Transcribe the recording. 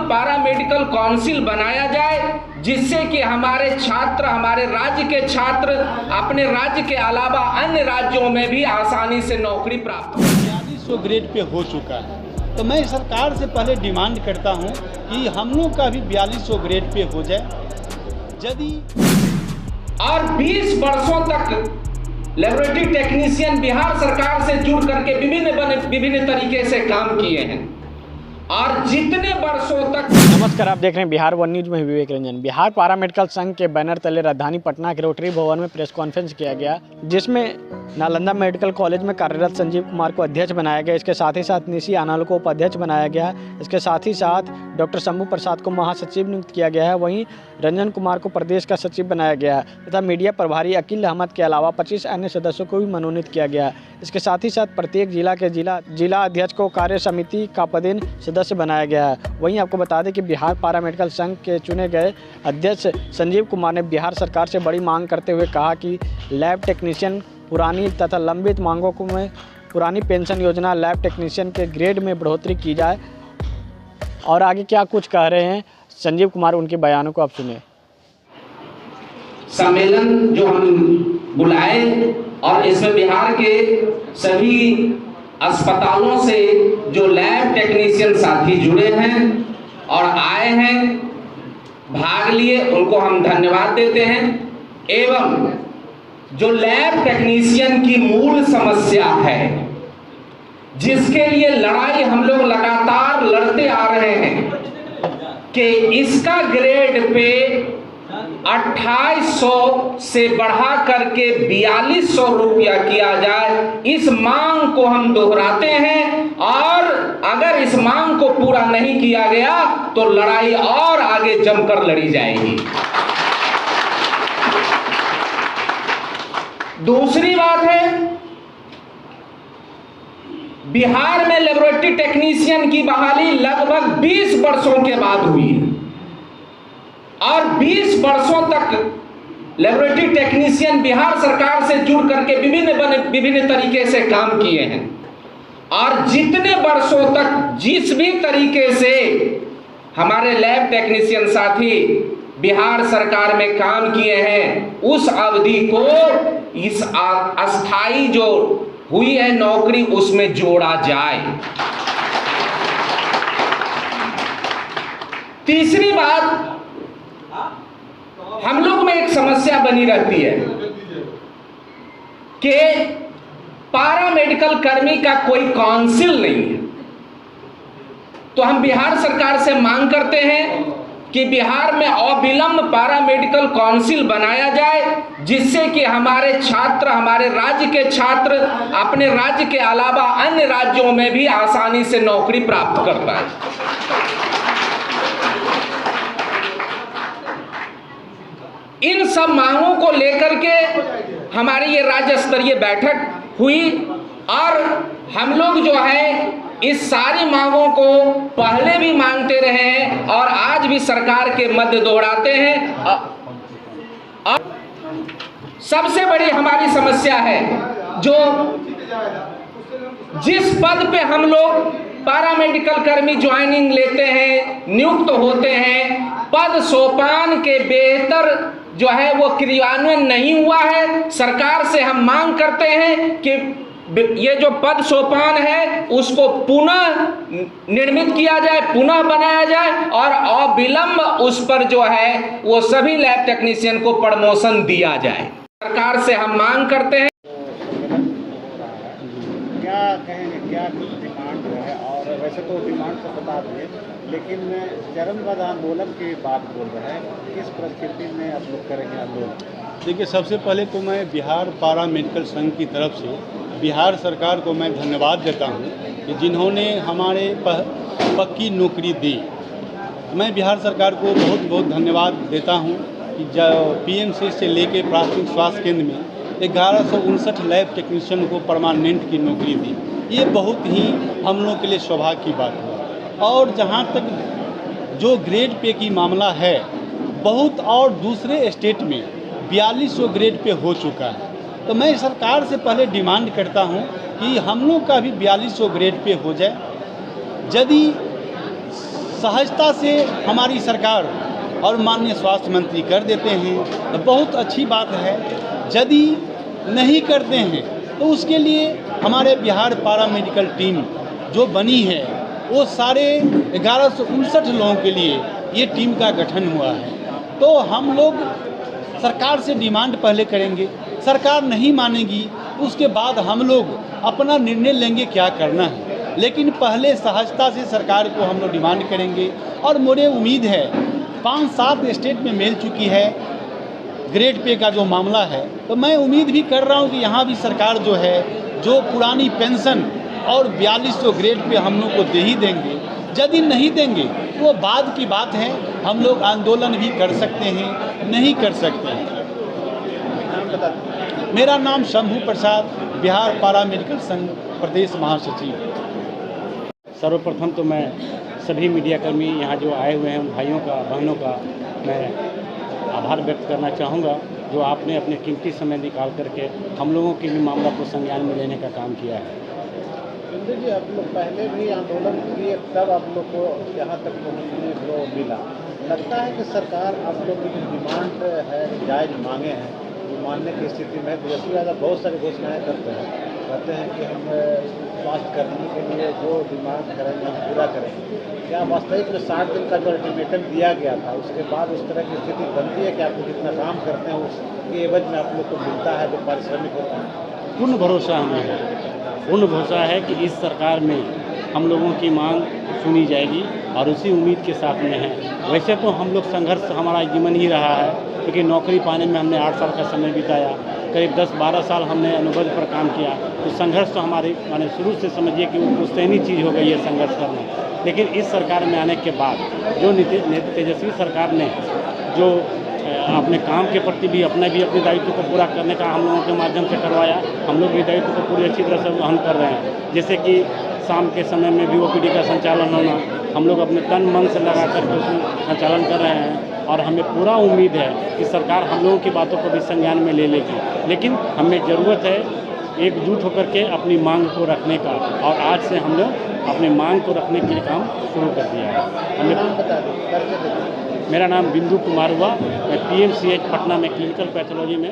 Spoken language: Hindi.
पारा मेडिकल काउंसिल बनाया जाए, जिससे कि हमारे छात्र, हमारे राज्य के छात्र अपने राज्य के अलावा अन्य राज्यों में भी आसानी से नौकरी प्राप्त हो। 4200 ग्रेड पे हो चुका है, तो मैं सरकार से पहले डिमांड करता हूं कि हम लोग का भी 4200 ग्रेड पे हो जाए। यदि और 20 वर्षों तक लेबोरेटरी टेक्नीशियन बिहार सरकार से जुड़ करके विभिन्न तरीके से काम किए हैं, और जितने वर्षों तक। नमस्कार, आप देख रहे हैं बिहार वन न्यूज में विवेक रंजन। बिहार पारा मेडिकल संघ के बैनर तले राजधानी पटना के रोटरी भवन में प्रेस कॉन्फ्रेंस किया गया, जिसमें नालंदा मेडिकल कॉलेज में कार्यरत संजीव कुमार को अध्यक्ष बनाया गया। इसके साथ ही साथ निशी आनाल को उपाध्यक्ष बनाया गया। इसके साथ ही साथ डॉक्टर शंभू प्रसाद को महासचिव नियुक्त किया गया है। वहीं रंजन कुमार को प्रदेश का सचिव बनाया गया तथा मीडिया प्रभारी अकील अहमद के अलावा 25 अन्य सदस्यों को भी मनोनीत किया गया। इसके साथ ही साथ प्रत्येक जिला के जिला अध्यक्ष को कार्य समिति का पदेन सदस्य बनाया गया है। वहीं आपको बता दें कि बिहार पारा मेडिकल संघ के चुने गए अध्यक्ष संजीव कुमार ने बिहार सरकार से बड़ी मांग करते हुए कहा कि लैब टेक्नीशियन पुरानी तथा लंबित मांगों को में पुरानी पेंशन योजना लैब टेक्नीशियन के ग्रेड में बढ़ोतरी की जाए। और आगे क्या कुछ कह रहे हैं संजीव कुमार, उनके बयानों को आप सुने। सम्मेलन जो हम बुलाए और इसमें बिहार के सभी अस्पतालों से जो लैब टेक्नीशियन साथी जुड़े हैं और आए हैं, भाग लिए, उनको हम धन्यवाद देते हैं। एवं जो लैब टेक्नीशियन की मूल समस्या है, जिसके लिए लड़ाई हम लोग लगातार लड़ते आ रहे हैं कि इसका ग्रेड पे 2800 से बढ़ा करके 4200 रुपया किया जाए, इस मांग को हम दोहराते हैं। और अगर इस मांग को पूरा नहीं किया गया तो लड़ाई और आगे जमकर लड़ी जाएगी। दूसरी बात है, बिहार में लेबोरेटरी टेक्नीशियन की बहाली लगभग 20 वर्षों के बाद हुई है, और 20 वर्षों तक लेबोरेटरी टेक्नीशियन बिहार सरकार से जुड़ करके विभिन्न तरीके से काम किए हैं। और जितने वर्षों तक जिस भी तरीके से हमारे लैब टेक्नीशियन साथी बिहार सरकार में काम किए हैं, उस अवधि को इस अस्थाई जो हुई है नौकरी, उसमें जोड़ा जाए। तीसरी बात, हम लोग में एक समस्या बनी रहती है कि पारा मेडिकल कर्मी का कोई काउंसिल नहीं है। तो हम बिहार सरकार से मांग करते हैं कि बिहार में अविलंब पारा मेडिकल काउंसिल बनाया जाए, जिससे कि हमारे छात्र, हमारे राज्य के छात्र अपने राज्य के अलावा अन्य राज्यों में भी आसानी से नौकरी प्राप्त कर पाए। इन सब मांगों को लेकर के हमारी ये राज्य स्तरीय बैठक हुई, और हम लोग जो है इस सारी मांगों को पहले भी मांगते रहे हैं और आज भी सरकार के मध्य दोहराते हैं। और सबसे बड़ी हमारी समस्या है, जो जिस पद पे हम लोग पैरामेडिकल कर्मी ज्वाइनिंग लेते हैं, नियुक्त होते हैं, पद सोपान के बेहतर जो है वो क्रियान्वयन नहीं हुआ है। सरकार से हम मांग करते हैं कि ये जो पद सोपान है उसको पुनः निर्मित किया जाए, पुनः बनाया जाए, और अविलंब उस पर जो है वो सभी लैब टेक्नीशियन को प्रमोशन दिया जाए। सरकार से हम मांग करते हैं। क्या कहेंगे, क्या डिमांड है? और वैसे तो डिमांड तो बता दें, लेकिन चरणबद्ध आंदोलन की बात बोल रहे हैं, किस परिस्थिति में आप लोग करेंगे आंदोलन? देखिए, सबसे पहले तो मैं बिहार पारा मेडिकल संघ की तरफ से बिहार सरकार को मैं धन्यवाद देता हूं कि जिन्होंने हमारे पक्की नौकरी दी। मैं बिहार सरकार को बहुत बहुत धन्यवाद देता हूं कि पीएमसी से लेके प्राथमिक स्वास्थ्य केंद्र में 1159 लैब टेक्नीशियन को परमानेंट की नौकरी दी। ये बहुत ही हम लोग के लिए सौभाग्य की बात है। और जहाँ तक जो ग्रेड पे की मामला है, बहुत और दूसरे स्टेट में 4200 ग्रेड पे हो चुका है। तो मैं सरकार से पहले डिमांड करता हूं कि हम लोग का भी 4200 ग्रेड पे हो जाए। यदि सहजता से हमारी सरकार और माननीय स्वास्थ्य मंत्री कर देते हैं तो बहुत अच्छी बात है। यदि नहीं करते हैं तो उसके लिए हमारे बिहार पारा मेडिकल टीम जो बनी है वो सारे 1159 लोगों के लिए ये टीम का गठन हुआ है। तो हम लोग सरकार से डिमांड पहले करेंगे, सरकार नहीं मानेगी उसके बाद हम लोग अपना निर्णय लेंगे क्या करना है, लेकिन पहले सहजता से सरकार को हम लोग डिमांड करेंगे। और मुझे उम्मीद है 5-7 स्टेट में मिल चुकी है ग्रेड पे का जो मामला है, तो मैं उम्मीद भी कर रहा हूँ कि यहाँ भी सरकार जो है जो पुरानी पेंशन और 4200 ग्रेड पे हम लोग को दे ही देंगे। यदि नहीं देंगे तो वो बाद की बात है, हम लोग आंदोलन भी कर सकते हैं, नहीं कर सकते हैं। नाम बता दें। मेरा नाम शंभू प्रसाद, बिहार पारा मेडिकल संघ प्रदेश महासचिव। सर्वप्रथम तो मैं सभी मीडियाकर्मी यहाँ जो आए हुए हैं उन भाइयों का बहनों का मैं आभार व्यक्त करना चाहूँगा, जो आपने अपने कीमती समय निकाल करके हम लोगों के भी मामला को संज्ञान में लेने का काम किया है। इंदु जी, आप लोग पहले भी आंदोलन किए, तब आप लोग को यहाँ तक पहुँचने को मिला। लगता है कि सरकार आप लोग की जो डिमांड है, जायज़ मांगे हैं, वो मानने की स्थिति में है। जैसे ज़्यादा बहुत सारी घोषणाएँ करते हैं, कहते हैं कि हम स्वास्थ्य कर्मी के लिए जो डिमांड करेंगे हम पूरा करेंगे। क्या वास्तविक में 60 दिन का जो अल्टीमेटम दिया गया था उसके बाद उस तरह की स्थिति बनती है कि आप लोग जितना काम करते हैं उसके एवज में आप लोग को मिलता है जो पारिश्रमिक होता है? पूर्ण भरोसा हमें है, पूर्ण भरोसा है कि इस सरकार में हम लोगों की मांग सुनी जाएगी और उसी उम्मीद के साथ में है। वैसे तो हम लोग संघर्ष हमारा जीवन ही रहा है, क्योंकि नौकरी पाने में हमने 8 साल का समय बिताया, करीब 10-12 साल हमने अनुबंध पर काम किया। तो संघर्ष तो हमारे माने शुरू से समझिए कि वो पुश्तैनी चीज़ हो गई है संघर्ष करना। लेकिन इस सरकार में आने के बाद जो तेजस्वी सरकार ने जो अपने काम के प्रति भी अपने दायित्व को पूरा करने का हम लोगों के माध्यम से करवाया, हम लोग भी दायित्व को पूरी अच्छी तरह से वहन कर रहे हैं। जैसे कि शाम के समय में भी OPD का संचालन होना, हम लोग अपने तन मन से लगा करके उसमें संचालन कर रहे हैं और हमें पूरा उम्मीद है कि सरकार हम लोगों की बातों को भी संज्ञान में ले लेगी। लेकिन हमें ज़रूरत है एकजुट होकर के अपनी मांग को रखने का, और आज से हम लोग अपनी मांग को रखने के लिए काम शुरू कर दिया है। हमें नाम बता दें। मेरा नाम बिंदु कुमार हुआ, मैं PMCH पटना में क्लिनिकल पैथोलॉजी में